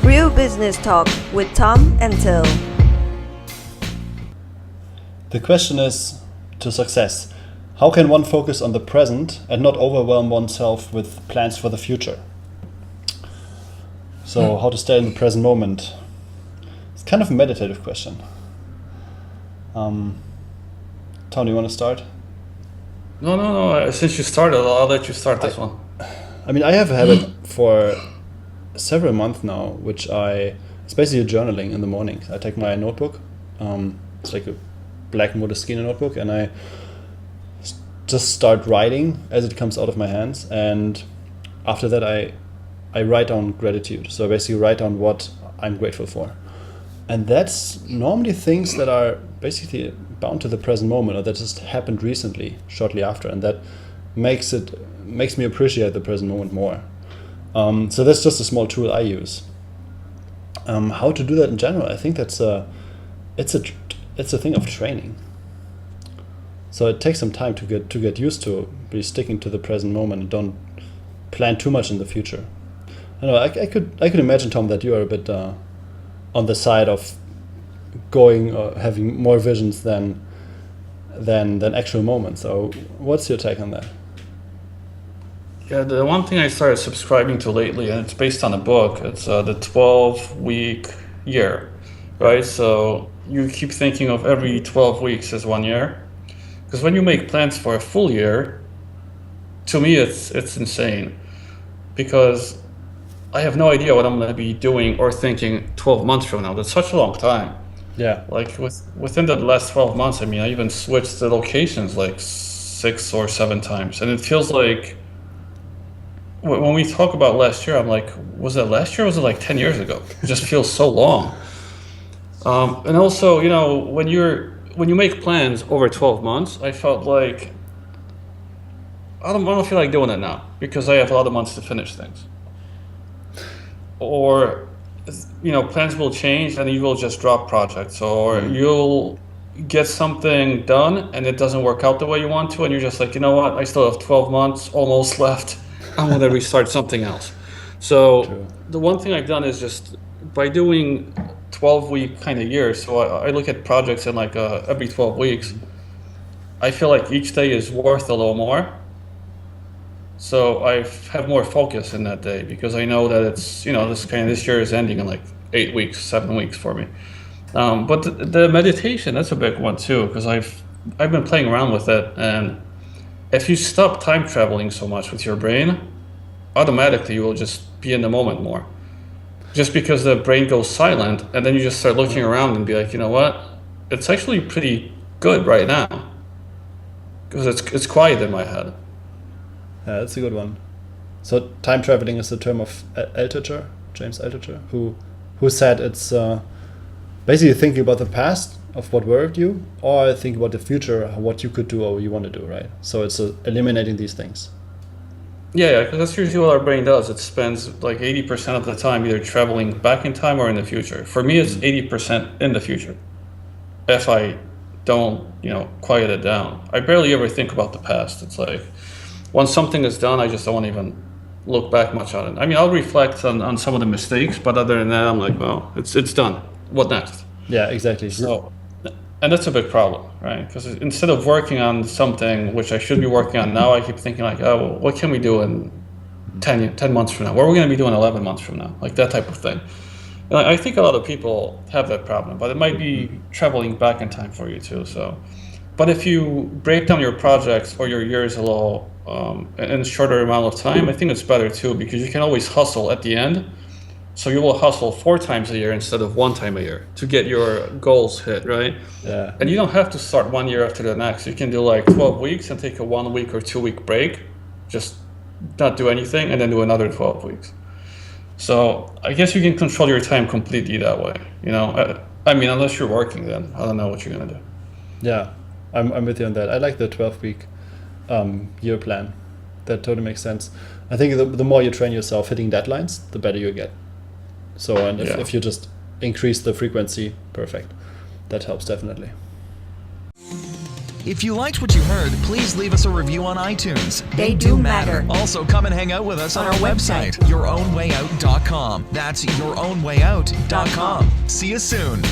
Real Business Talk with Tom and Till. The question is, to success, how can one focus on the present and not overwhelm oneself with plans for the future? So how to stay in the present moment? It's kind of a meditative question. Tom, you want to start? No. Since you started, I'll let you start this one. I mean, I have a habit for several months now, it's basically journaling in the morning. I take my notebook, it's like a black moleskin notebook, and I just start writing as it comes out of my hands. And after that, I write down gratitude. So I basically write down what I'm grateful for. And that's normally things that are basically bound to the present moment, or that just happened recently, shortly after. And that makes me appreciate the present moment more. So that's just a small tool I use. How to do that in general? I think it's a thing of training. So it takes some time to get used to be sticking to the present moment and don't plan too much in the future. I know I could imagine, Tom, that you are a bit on the side of going or having more visions than actual moments. So what's your take on that? Yeah, the one thing I started subscribing to lately, and it's based on a book, it's the 12-week year, right? So you keep thinking of every 12 weeks as 1 year. Because when you make plans for a full year, to me it's insane. Because I have no idea what I'm going to be doing or thinking 12 months from now. That's such a long time. Yeah. Like within the last 12 months, I mean, I even switched the locations like 6 or 7 times. And it feels like, when we talk about last year, I'm like, was it last year or was it like 10 years ago? It just feels so long. And also, when you make plans over 12 months, I felt like I don't feel like doing it now because I have a lot of months to finish things. Or, plans will change and you will just drop projects, or you'll get something done and it doesn't work out the way you want to, and you're just like, you know what, I still have 12 months almost left. I'm going to restart something else. So True. The one thing I've done is just by doing 12-week kind of years. So I look at projects in like every 12 weeks. I feel like each day is worth a little more. So I have more focus in that day because I know that it's, this year is ending in like 8 weeks, 7 weeks for me. But the meditation, that's a big one too, because I've been playing around with it. And if you stop time traveling so much with your brain, automatically you will just be in the moment more. Just because the brain goes silent, and then you just start looking around and be like, you know what? It's actually pretty good right now. Because it's quiet in my head. Yeah, that's a good one. So time traveling is the term of Altucher, James Altucher, who said it's basically thinking about the past of what worried you, or thinking about the future, what you could do or you want to do, right? So it's eliminating these things. Yeah, because that's usually what our brain does. It spends like 80% of the time either traveling back in time or in the future. For me, it's 80% in the future. If I don't, quiet it down. I barely ever think about the past. It's like, once something is done, I just don't even look back much on it. I mean, I'll reflect on some of the mistakes, but other than that, I'm like, well, it's done. What next? Yeah, exactly. So, and that's a big problem, right? Because instead of working on something which I should be working on now, I keep thinking like, oh, well, what can we do in 10 months from now? What are we going to be doing 11 months from now? Like that type of thing. And I think a lot of people have that problem, but it might be traveling back in time for you too. So, but if you break down your projects or your years a little in a shorter amount of time, I think it's better too, because you can always hustle at the end. So you will hustle 4 times a year instead of 1 time a year to get your goals hit, right? Yeah. And you don't have to start 1 year after the next. You can do like 12 weeks and take a 1 week or 2 week break, just not do anything, and then do another 12 weeks. So I guess you can control your time completely that way. I mean, unless you're working, then I don't know what you're gonna do. Yeah, I'm with you on that. I like the 12-week year plan. That totally makes sense. I think the more you train yourself hitting deadlines, the better you get. So, and if you just increase the frequency, perfect. That helps definitely. If you liked what you heard, please leave us a review on iTunes. They do matter. Also, come and hang out with us on our website, yourownwayout.com. That's yourownwayout.com. See you soon.